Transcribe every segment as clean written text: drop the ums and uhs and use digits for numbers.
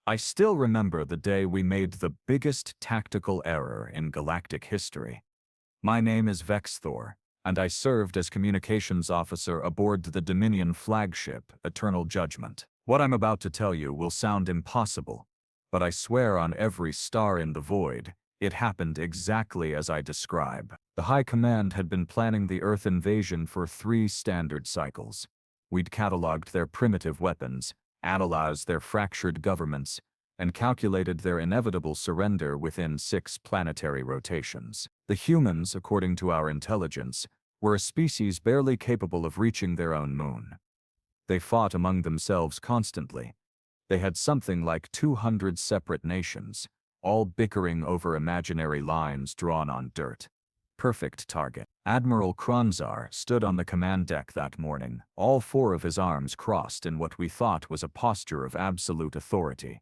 I still remember the day we made the biggest tactical error in galactic history. My name is Vex'thor, and I served as communications officer aboard the Dominion flagship, Eternal Judgment. What I'm about to tell you will sound impossible, but I swear on every star in the void, it happened exactly as I describe. The High Command had been planning the Earth invasion for 3 standard cycles. We'd cataloged their primitive weapons, analyzed their fractured governments, and calculated their inevitable surrender within 6 planetary rotations. The humans, according to our intelligence, were a species barely capable of reaching their own moon. They fought among themselves constantly. They had something like 200 separate nations, all bickering over imaginary lines drawn on dirt. Perfect target. Admiral Kron'zar stood on the command deck that morning, all 4 of his arms crossed in what we thought was a posture of absolute authority.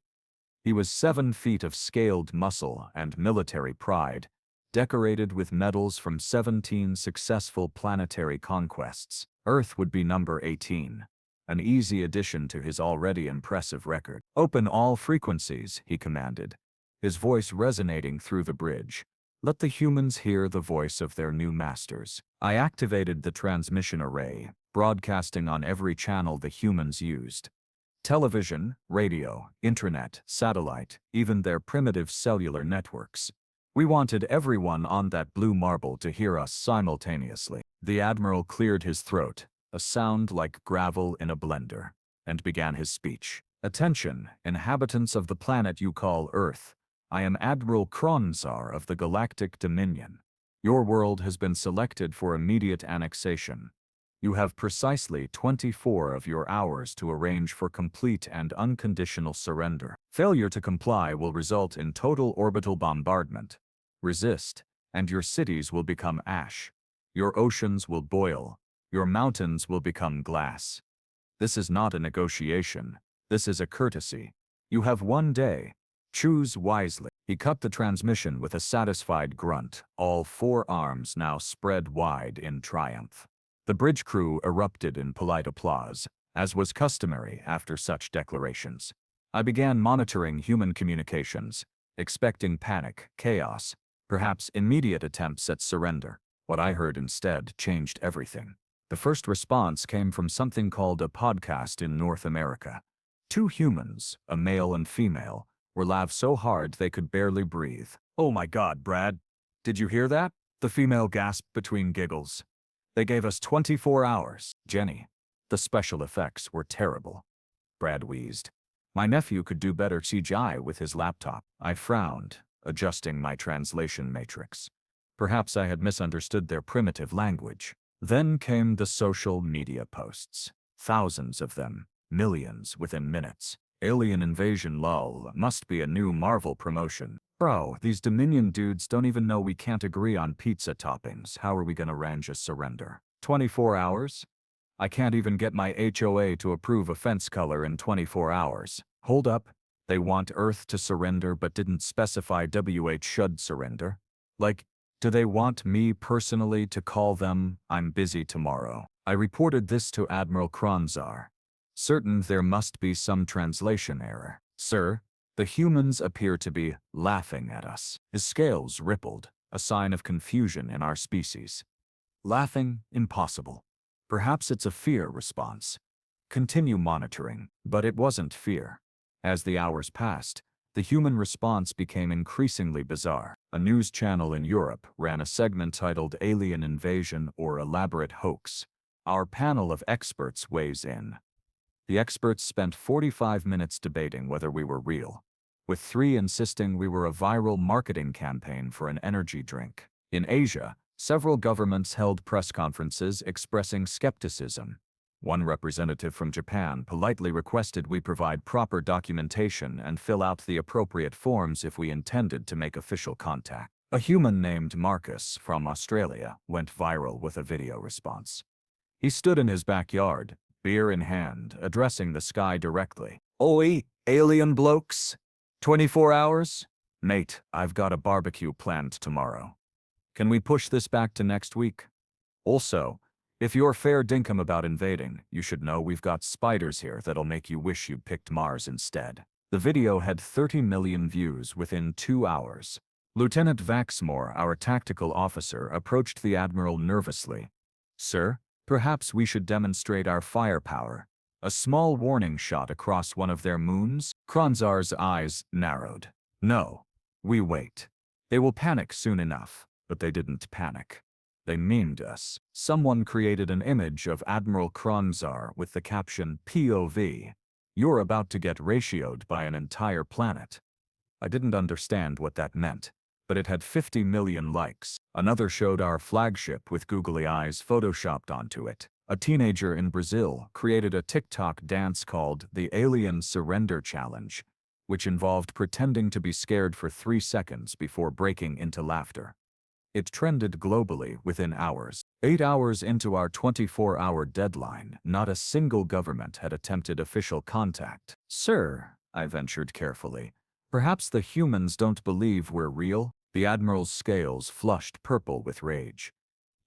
He was 7 feet of scaled muscle and military pride, decorated with medals from 17 successful planetary conquests. Earth would be number 18, an easy addition to his already impressive record. "Open all frequencies," he commanded, his voice resonating through the bridge. "Let the humans hear the voice of their new masters." I activated the transmission array, broadcasting on every channel the humans used. Television, radio, internet, satellite, even their primitive cellular networks. We wanted everyone on that blue marble to hear us simultaneously. The Admiral cleared his throat, a sound like gravel in a blender, and began his speech. "Attention, inhabitants of the planet you call Earth. I am Admiral Kron'zar of the Galactic Dominion. Your world has been selected for immediate annexation. You have precisely 24 of your hours to arrange for complete and unconditional surrender. Failure to comply will result in total orbital bombardment. Resist, and your cities will become ash. Your oceans will boil. Your mountains will become glass. This is not a negotiation. This is a courtesy. You have 1 day. Choose wisely." He cut the transmission with a satisfied grunt, all 4 arms now spread wide in triumph. The bridge crew erupted in polite applause, as was customary after such declarations. I began monitoring human communications, expecting panic, chaos, perhaps immediate attempts at surrender. What I heard instead changed everything. The first response came from something called a podcast in North America. 2 humans, a male and female, were laughed so hard they could barely breathe. "Oh my God, Brad. Did you hear that?" the female gasped between giggles. "They gave us 24 hours. Jenny." The special effects were terrible. Brad wheezed. "My nephew could do better CGI with his laptop." I frowned, adjusting my translation matrix. Perhaps I had misunderstood their primitive language. Then came the social media posts. Thousands of them, millions within minutes. "Alien invasion lol, must be a new Marvel promotion. Bro, these Dominion dudes don't even know we can't agree on pizza toppings. How are we gonna arrange a surrender? 24 hours? I can't even get my HOA to approve a fence color in 24 hours. Hold up, they want Earth to surrender but didn't specify WH should surrender? Like, do they want me personally to call them? I'm busy tomorrow." I reported this to Admiral Kron'zar, certain there must be some translation error. "Sir, the humans appear to be laughing at us." His scales rippled, a sign of confusion in our species. Laughing? Impossible. Perhaps it's a fear response. Continue monitoring. But it wasn't fear. As the hours passed, the human response became increasingly bizarre. A news channel in Europe ran a segment titled "Alien Invasion or Elaborate Hoax." Our panel of experts weighs in. The experts spent 45 minutes debating whether we were real, with 3 insisting we were a viral marketing campaign for an energy drink. In Asia, several governments held press conferences expressing skepticism. One representative from Japan politely requested we provide proper documentation and fill out the appropriate forms if we intended to make official contact. A human named Marcus from Australia went viral with a video response. He stood in his backyard, beer in hand, addressing the sky directly. "Oi, alien blokes. 24 hours? Mate, I've got a barbecue planned tomorrow. Can we push this back to next week? Also, if you're fair dinkum about invading, you should know we've got spiders here that'll make you wish you'd picked Mars instead." The video had 30 million views within 2 hours. Lieutenant Vex'thor, our tactical officer, approached the Admiral nervously. "Sir, perhaps we should demonstrate our firepower. A small warning shot across one of their moons?" Kron'zar's eyes narrowed. "No. We wait. They will panic soon enough." But they didn't panic. They memed us. Someone created an image of Admiral Kron'zar with the caption POV. "You're about to get ratioed by an entire planet." I didn't understand what that meant, but it had 50 million likes. Another showed our flagship with googly eyes photoshopped onto it. A teenager in Brazil created a TikTok dance called the Alien Surrender Challenge, which involved pretending to be scared for 3 seconds before breaking into laughter. It trended globally within hours. 8 hours into our 24-hour deadline, not a single government had attempted official contact. "Sir," I ventured carefully, "perhaps the humans don't believe we're real?" The Admiral's scales flushed purple with rage.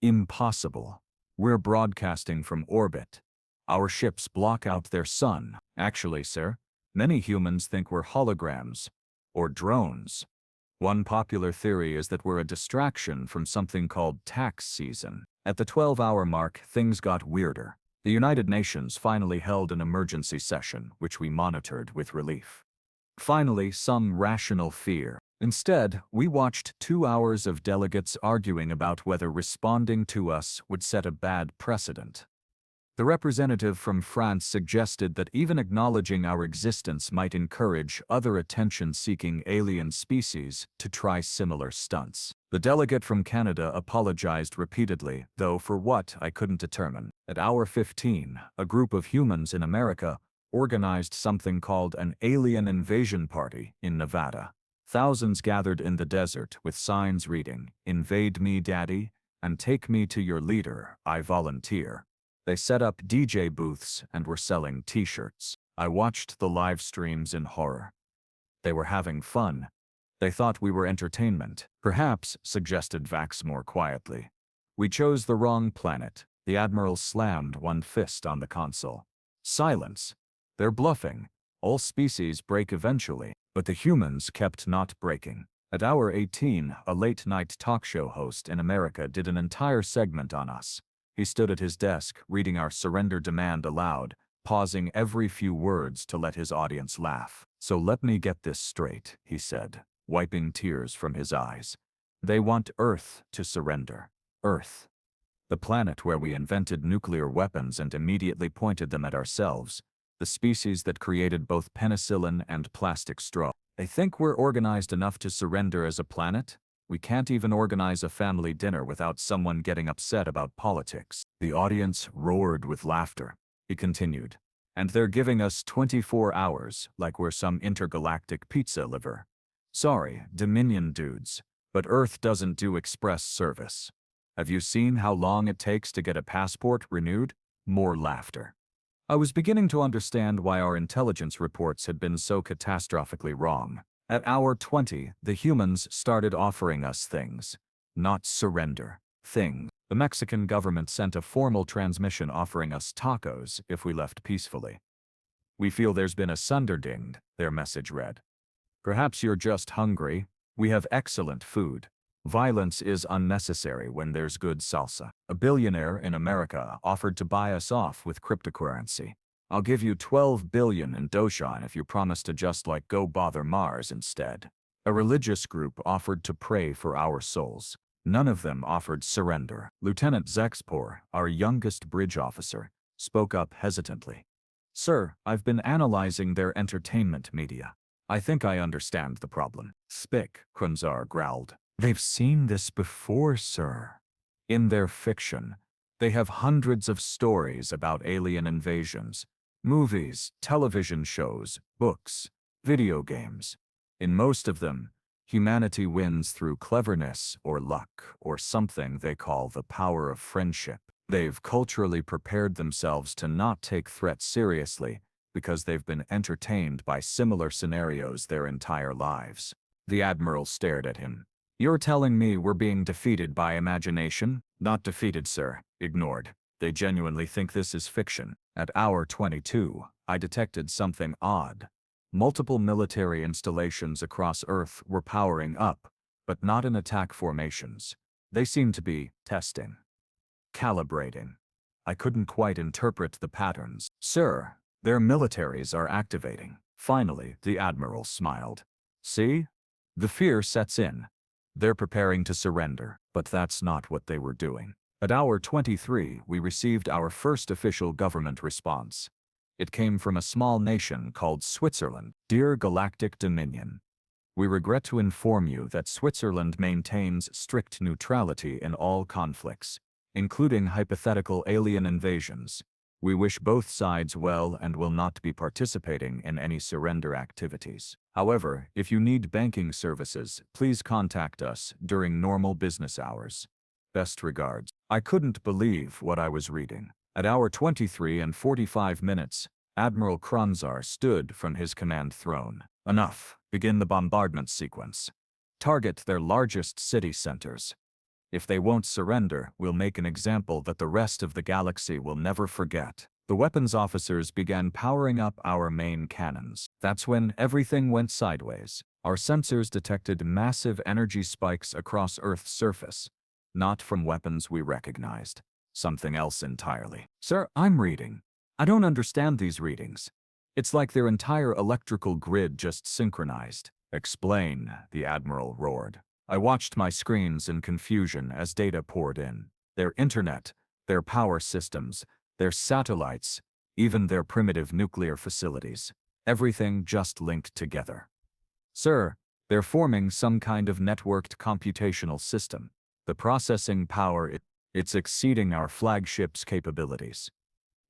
"Impossible. We're broadcasting from orbit. Our ships block out their sun. Actually, sir, many humans think we're holograms or drones. One popular theory is that we're a distraction from something called tax season." At the 12-hour mark, things got weirder. The United Nations finally held an emergency session, which we monitored with relief. Finally, some rational fear. Instead, we watched 2 hours of delegates arguing about whether responding to us would set a bad precedent. The representative from France suggested that even acknowledging our existence might encourage other attention-seeking alien species to try similar stunts. The delegate from Canada apologized repeatedly, though for what I couldn't determine. At hour 15, a group of humans in America organized something called an alien invasion party in Nevada. Thousands gathered in the desert with signs reading, "Invade me, Daddy," and "Take me to your leader, I volunteer." They set up DJ booths and were selling t-shirts. I watched the live streams in horror. They were having fun. They thought we were entertainment. "Perhaps," suggested Vex'thor quietly. "We chose the wrong planet." The Admiral slammed one fist on the console. "Silence. They're bluffing. All species break eventually." But the humans kept not breaking. At hour 18, a late-night talk show host in America did an entire segment on us. He stood at his desk, reading our surrender demand aloud, pausing every few words to let his audience laugh. "So let me get this straight," he said, wiping tears from his eyes. "They want Earth to surrender. Earth. The planet where we invented nuclear weapons and immediately pointed them at ourselves. The species that created both penicillin and plastic straw. They think we're organized enough to surrender as a planet? We can't even organize a family dinner without someone getting upset about politics." The audience roared with laughter. He continued, "And they're giving us 24 hours, like we're some intergalactic pizza liver. Sorry, Dominion dudes, but Earth doesn't do express service. Have you seen how long it takes to get a passport renewed?" More laughter. I was beginning to understand why our intelligence reports had been so catastrophically wrong. At hour 20, the humans started offering us things. Not surrender. Things. The Mexican government sent a formal transmission offering us tacos if we left peacefully. "We feel there's been a Sunderding," their message read. "Perhaps you're just hungry. We have excellent food. Violence is unnecessary when there's good salsa." A billionaire in America offered to buy us off with cryptocurrency. "I'll give you 12 billion in Dogecoin if you promise to just go bother Mars instead." A religious group offered to pray for our souls. None of them offered surrender. Lieutenant Vex'thor, our youngest bridge officer, spoke up hesitantly. "Sir, I've been analyzing their entertainment media. I think I understand the problem." "Spick," Kron'zar growled. "They've seen this before, sir. In their fiction, they have hundreds of stories about alien invasions. Movies, television shows, books, video games. In most of them, humanity wins through cleverness or luck or something they call the power of friendship. They've culturally prepared themselves to not take threats seriously because they've been entertained by similar scenarios their entire lives." The Admiral stared at him. "You're telling me we're being defeated by imagination?" "Not defeated, sir. Ignored. They genuinely think this is fiction." At hour 22, I detected something odd. Multiple military installations across Earth were powering up, but not in attack formations. They seemed to be testing. Calibrating. I couldn't quite interpret the patterns. Sir, their militaries are activating. Finally, the Admiral smiled. See? The fear sets in. They're preparing to surrender, but that's not what they were doing. At hour 23, we received our first official government response. It came from a small nation called Switzerland. Dear Galactic Dominion, we regret to inform you that Switzerland maintains strict neutrality in all conflicts, including hypothetical alien invasions. We wish both sides well and will not be participating in any surrender activities. However, if you need banking services, please contact us during normal business hours. Best regards. I couldn't believe what I was reading. At hour 23 and 45 minutes, Admiral Kron'zar stood from his command throne. Enough. Begin the bombardment sequence. Target their largest city centers. If they won't surrender, we'll make an example that the rest of the galaxy will never forget. The weapons officers began powering up our main cannons. That's when everything went sideways. Our sensors detected massive energy spikes across Earth's surface. Not from weapons we recognized. Something else entirely. Sir, I'm reading. I don't understand these readings. It's like their entire electrical grid just synchronized. Explain, the Admiral roared. I watched my screens in confusion as data poured in. Their internet, their power systems, their satellites, even their primitive nuclear facilities. Everything just linked together. Sir, they're forming some kind of networked computational system. The processing power, it's exceeding our flagship's capabilities.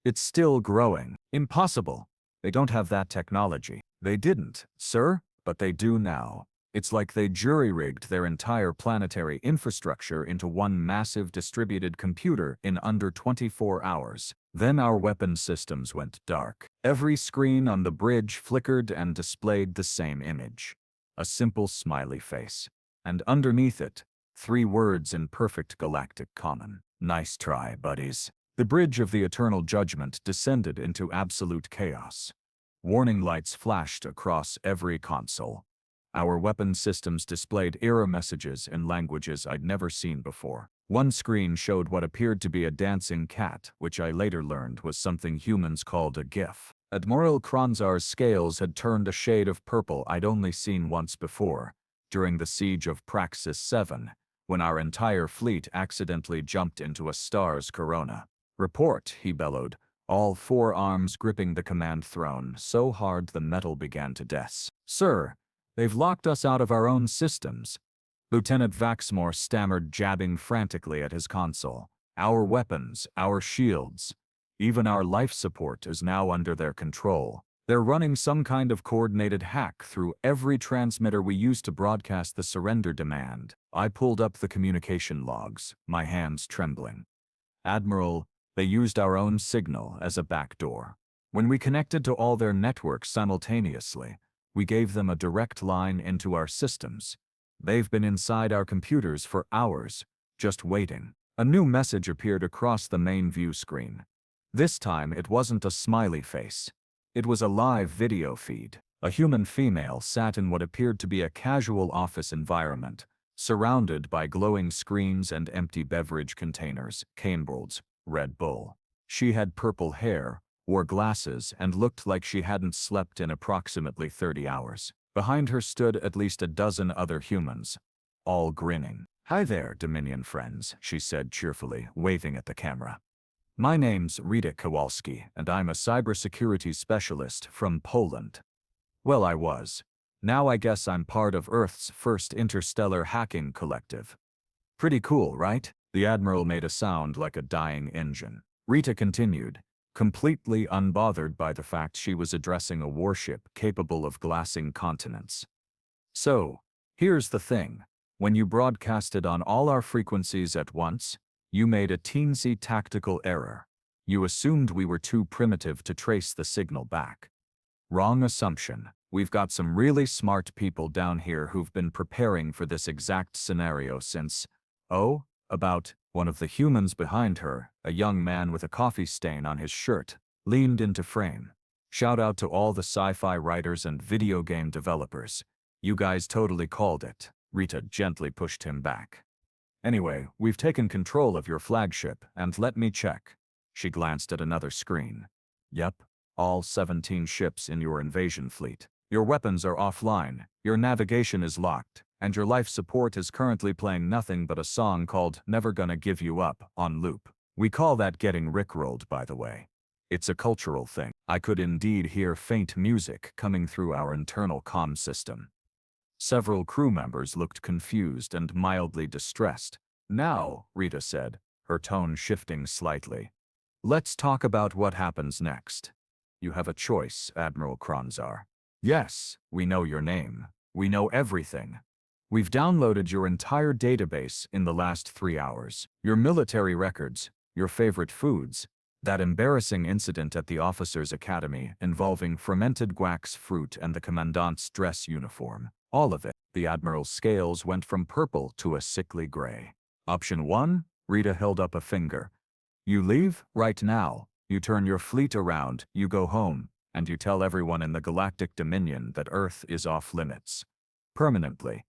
It's still growing. Impossible. They don't have that technology. They didn't, sir, but they do now. It's like they jury-rigged their entire planetary infrastructure into one massive distributed computer in under 24 hours. Then our weapon systems went dark. Every screen on the bridge flickered and displayed the same image. A simple smiley face. And underneath it, 3 words in perfect galactic common. Nice try, buddies. The bridge of the eternal judgment descended into absolute chaos. Warning lights flashed across every console. Our weapon systems displayed error messages in languages I'd never seen before. One screen showed what appeared to be a dancing cat, which I later learned was something humans called a GIF. Admiral Kron'zar's scales had turned a shade of purple I'd only seen once before, during the siege of Praxis 7, when our entire fleet accidentally jumped into a star's corona. Report, he bellowed, all 4 arms gripping the command throne so hard the metal began to dance. Sir, they've locked us out of our own systems. Lieutenant Vex'thor stammered, jabbing frantically at his console. Our weapons, our shields, even our life support is now under their control. They're running some kind of coordinated hack through every transmitter we use to broadcast the surrender demand. I pulled up the communication logs, my hands trembling. Admiral, they used our own signal as a backdoor. When we connected to all their networks simultaneously, we gave them a direct line into our systems. They've been inside our computers for hours, just waiting. A new message appeared across the main view screen. This time it wasn't a smiley face. It was a live video feed. A human female sat in what appeared to be a casual office environment, surrounded by glowing screens and empty beverage containers, Canebrolds, Red Bull. She had purple hair, wore glasses, and looked like she hadn't slept in approximately 30 hours. Behind her stood at least a dozen other humans, all grinning. Hi there, Dominion friends, she said cheerfully, waving at the camera. My name's Rita Kowalski, and I'm a cybersecurity specialist from Poland. Well, I was. Now I guess I'm part of Earth's first interstellar hacking collective. Pretty cool, right? The Admiral made a sound like a dying engine. Rita continued, completely unbothered by the fact she was addressing a warship capable of glassing continents. So, here's the thing. When you broadcasted on all our frequencies at once, you made a teensy tactical error. You assumed we were too primitive to trace the signal back. Wrong assumption. We've got some really smart people down here who've been preparing for this exact scenario since, about. One of the humans behind her, a young man with a coffee stain on his shirt, leaned into frame. Shout out to all the sci-fi writers and video game developers. You guys totally called it. Rita gently pushed him back. Anyway, we've taken control of your flagship, and let me check. She glanced at another screen. Yep, all 17 ships in your invasion fleet. Your weapons are offline, your navigation is locked, and your life support is currently playing nothing but a song called Never Gonna Give You Up on loop. We call that getting rickrolled, by the way. It's a cultural thing. I could indeed hear faint music coming through our internal comm system. Several crew members looked confused and mildly distressed. Now, Rita said, her tone shifting slightly. Let's talk about what happens next. You have a choice, Admiral Kron'zar. Yes, we know your name. We know everything. We've downloaded your entire database in the last 3 hours. Your military records, your favorite foods, that embarrassing incident at the officers' academy involving fermented guax fruit and the commandant's dress uniform. All of it. The Admiral's scales went from purple to a sickly gray. Option 1, Rita held up a finger. You leave right now. You turn your fleet around, you go home, and you tell everyone in the Galactic Dominion that Earth is off limits. Permanently.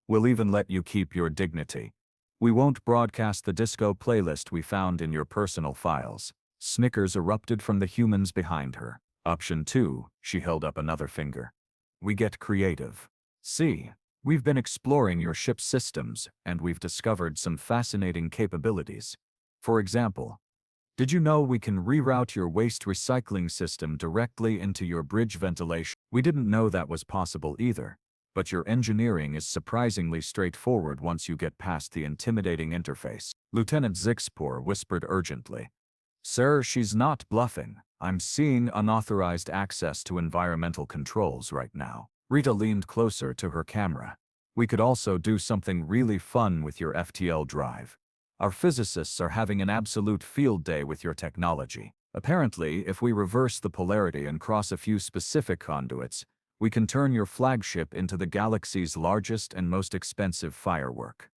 We'll even let you keep your dignity. We won't broadcast the disco playlist we found in your personal files. Snickers erupted from the humans behind her. Option 2, she held up another finger. We get creative. See, we've been exploring your ship's systems, and we've discovered some fascinating capabilities. For example, did you know we can reroute your waste recycling system directly into your bridge ventilation? We didn't know that was possible either, but your engineering is surprisingly straightforward once you get past the intimidating interface. Lieutenant Zixpor whispered urgently. Sir, she's not bluffing. I'm seeing unauthorized access to environmental controls right now. Rita leaned closer to her camera. We could also do something really fun with your FTL drive. Our physicists are having an absolute field day with your technology. Apparently, if we reverse the polarity and cross a few specific conduits, we can turn your flagship into the galaxy's largest and most expensive firework.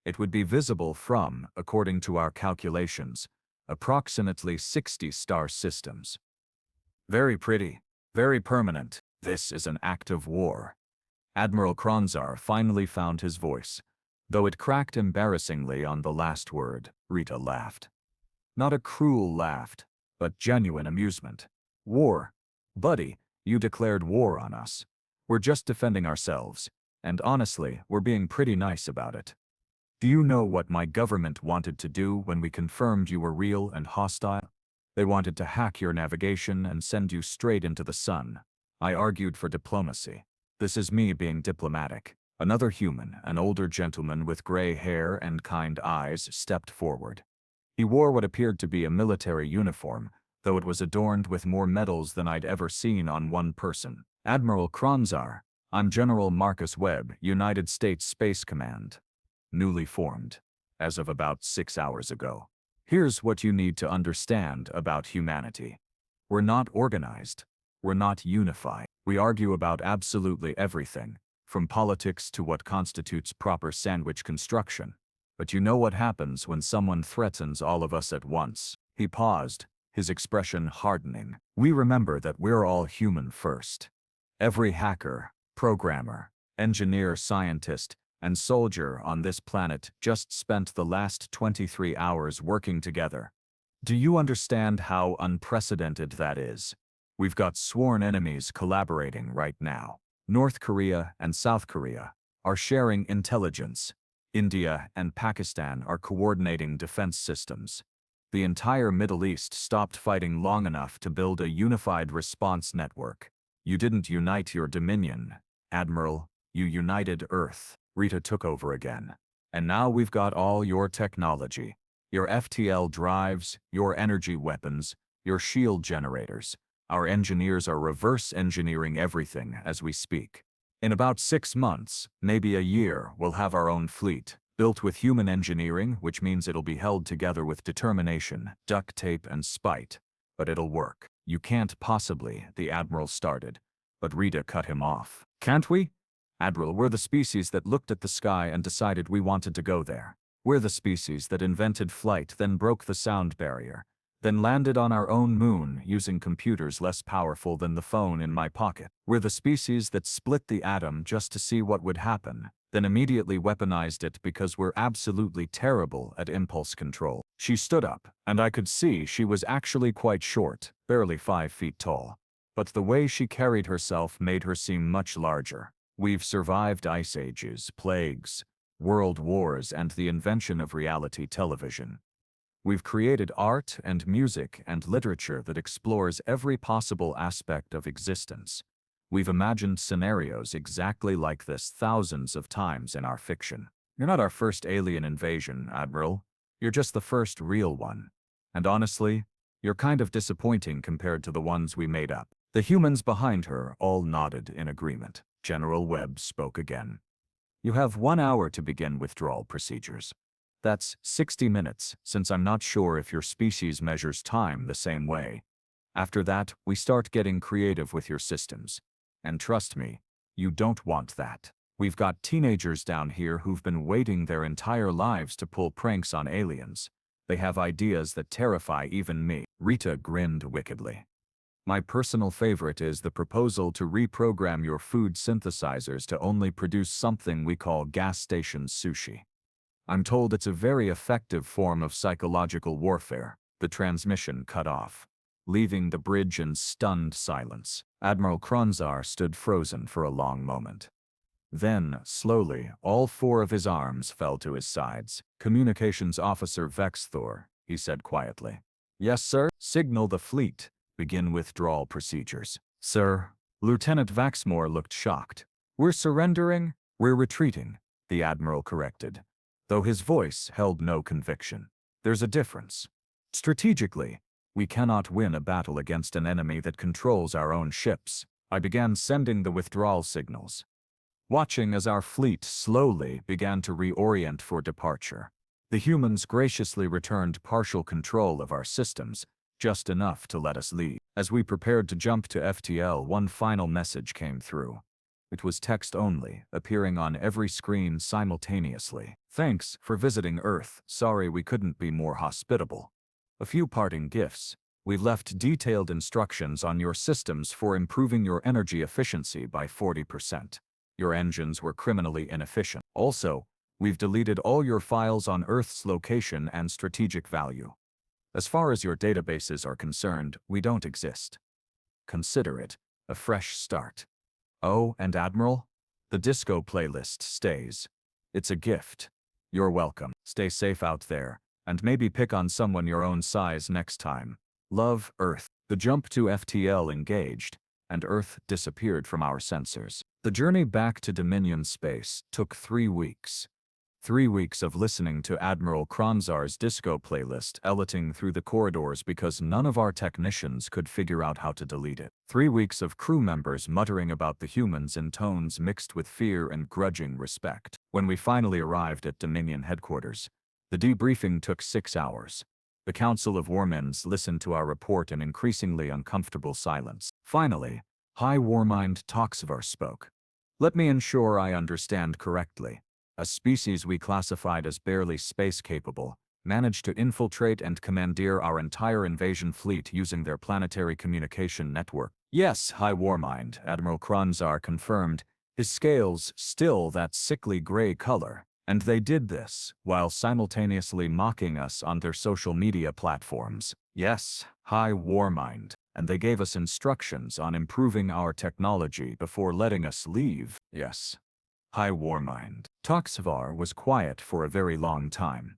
It would be visible from, according to our calculations, approximately 60 star systems. Very pretty, very permanent. This is an act of war. Admiral Kron'zar finally found his voice, though it cracked embarrassingly on the last word. Rita laughed. Not a cruel laugh, but genuine amusement. War. Buddy, you declared war on us. We're just defending ourselves, and honestly, we're being pretty nice about it. Do you know what my government wanted to do when we confirmed you were real and hostile? They wanted to hack your navigation and send you straight into the sun. I argued for diplomacy. This is me being diplomatic. Another human, an older gentleman with gray hair and kind eyes, stepped forward. He wore what appeared to be a military uniform, though it was adorned with more medals than I'd ever seen on one person. Admiral Kron'zar, I'm General Marcus Webb, United States Space Command. Newly formed, as of about 6 hours ago. Here's what you need to understand about humanity. We're not organized. We're not unified. We argue about absolutely everything, from politics to what constitutes proper sandwich construction. But you know what happens when someone threatens all of us at once. He paused, his expression hardening. We remember that we're all human first. Every hacker, programmer, engineer, scientist, and soldier on this planet just spent the last 23 hours working together. Do you understand how unprecedented that is? We've got sworn enemies collaborating right now. North Korea and South Korea are sharing intelligence. India and Pakistan are coordinating defense systems. The entire Middle East stopped fighting long enough to build a unified response network. You didn't unite your dominion, Admiral. You united Earth. Rita took over again. And now we've got all your technology. Your FTL drives, your energy weapons, your shield generators. Our engineers are reverse engineering everything as we speak. In about 6 months, maybe a year, we'll have our own fleet, built with human engineering, which means it'll be held together with determination, duct tape, and spite. But it'll work. You can't possibly, the Admiral started, but Rita cut him off. Can't we? Admiral, we're the species that looked at the sky and decided we wanted to go there. We're the species that invented flight, then broke the sound barrier, then landed on our own moon using computers less powerful than the phone in my pocket. We're the species that split the atom just to see what would happen, then immediately weaponized it because we're absolutely terrible at impulse control. She stood up, and I could see she was actually quite short, barely 5 feet tall. But the way she carried herself made her seem much larger. We've survived ice ages, plagues, world wars, and the invention of reality television. We've created art and music and literature that explores every possible aspect of existence. We've imagined scenarios exactly like this thousands of times in our fiction. You're not our first alien invasion, Admiral. You're just the first real one. And honestly, you're kind of disappointing compared to the ones we made up. The humans behind her all nodded in agreement. General Webb spoke again. You have 1 hour to begin withdrawal procedures. That's 60 minutes, since I'm not sure if your species measures time the same way. After that, we start getting creative with your systems. And trust me, you don't want that. We've got teenagers down here who've been waiting their entire lives to pull pranks on aliens. They have ideas that terrify even me. Rita grinned wickedly. My personal favorite is the proposal to reprogram your food synthesizers to only produce something we call gas station sushi. I'm told it's a very effective form of psychological warfare. The transmission cut off, leaving the bridge in stunned silence. Admiral Kron'zar stood frozen for a long moment. Then, slowly, all 4 of his arms fell to his sides. Communications Officer Vex'thor, he said quietly. Yes, sir. Signal the fleet. Begin withdrawal procedures. Sir. Lieutenant Vex'thor looked shocked. We're surrendering? We're retreating, the Admiral corrected, though his voice held no conviction. There's a difference. Strategically, we cannot win a battle against an enemy that controls our own ships. I began sending the withdrawal signals, watching as our fleet slowly began to reorient for departure. The humans graciously returned partial control of our systems, just enough to let us leave. As we prepared to jump to FTL, one final message came through. It was text only, appearing on every screen simultaneously. Thanks for visiting Earth. Sorry we couldn't be more hospitable. A few parting gifts. We've left detailed instructions on your systems for improving your energy efficiency by 40%. Your engines were criminally inefficient. Also, we've deleted all your files on Earth's location and strategic value. As far as your databases are concerned, we don't exist. Consider it a fresh start. Oh, and Admiral, the disco playlist stays. It's a gift. You're welcome. Stay safe out there, and maybe pick on someone your own size next time. Love, Earth. The jump to FTL engaged, and Earth disappeared from our sensors. The journey back to Dominion space took 3 weeks. 3 weeks of listening to Admiral Kron'zar's disco playlist elliting through the corridors because none of our technicians could figure out how to delete it. 3 weeks of crew members muttering about the humans in tones mixed with fear and grudging respect. When we finally arrived at Dominion headquarters, the debriefing took 6 hours. The Council of Warminds listened to our report in increasingly uncomfortable silence. Finally, High Warmind Toxvar spoke. Let me ensure I understand correctly. A species we classified as barely space-capable, managed to infiltrate and commandeer our entire invasion fleet using their planetary communication network. Yes, High Warmind, Admiral Kron'zar confirmed, his scales still that sickly gray color. And they did this, while simultaneously mocking us on their social media platforms. Yes, High Warmind. And they gave us instructions on improving our technology before letting us leave. Yes. High Warmind. Toxvar was quiet for a very long time.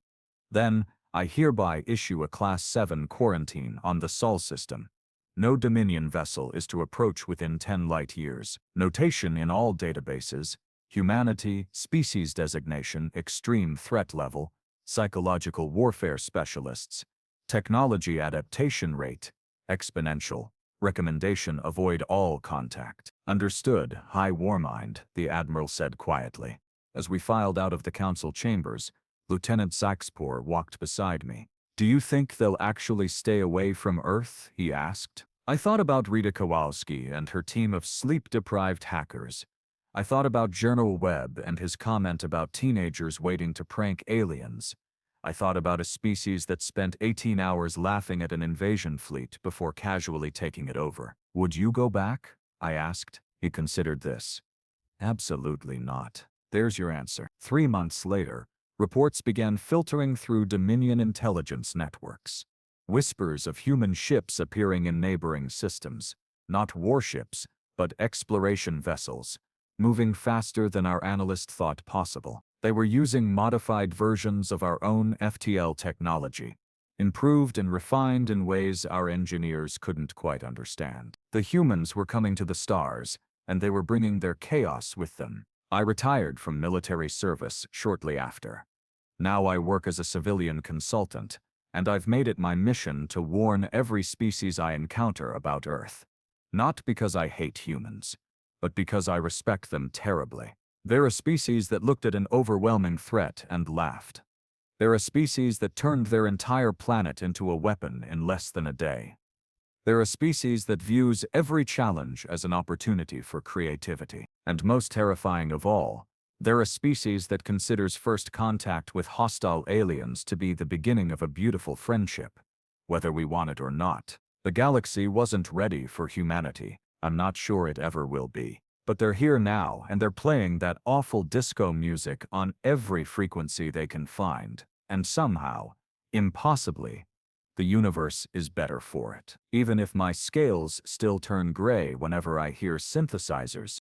Then, I hereby issue a Class 7 quarantine on the Sol system. No Dominion vessel is to approach within 10 light years. Notation in all databases: humanity, species designation, extreme threat level, psychological warfare specialists, technology adaptation rate, exponential. Recommendation: avoid all contact. Understood, High Warmind, the Admiral said quietly. As we filed out of the council chambers, Lieutenant Saxpor walked beside me. Do you think they'll actually stay away from Earth? He asked. I thought about Rita Kowalski and her team of sleep-deprived hackers. I thought about General Webb and his comment about teenagers waiting to prank aliens. I thought about a species that spent 18 hours laughing at an invasion fleet before casually taking it over. Would you go back? I asked. He considered this. Absolutely not. There's your answer. 3 months later, reports began filtering through Dominion intelligence networks. Whispers of human ships appearing in neighboring systems. Not warships, but exploration vessels, moving faster than our analysts thought possible. They were using modified versions of our own FTL technology, improved and refined in ways our engineers couldn't quite understand. The humans were coming to the stars, and they were bringing their chaos with them. I retired from military service shortly after. Now I work as a civilian consultant, and I've made it my mission to warn every species I encounter about Earth. Not because I hate humans, but because I respect them terribly. They're a species that looked at an overwhelming threat and laughed. They're a species that turned their entire planet into a weapon in less than a day. They're a species that views every challenge as an opportunity for creativity. And most terrifying of all, they're a species that considers first contact with hostile aliens to be the beginning of a beautiful friendship, whether we want it or not. The galaxy wasn't ready for humanity. I'm not sure it ever will be. But they're here now, and they're playing that awful disco music on every frequency they can find. And somehow, impossibly, the universe is better for it. Even if my scales still turn gray whenever I hear synthesizers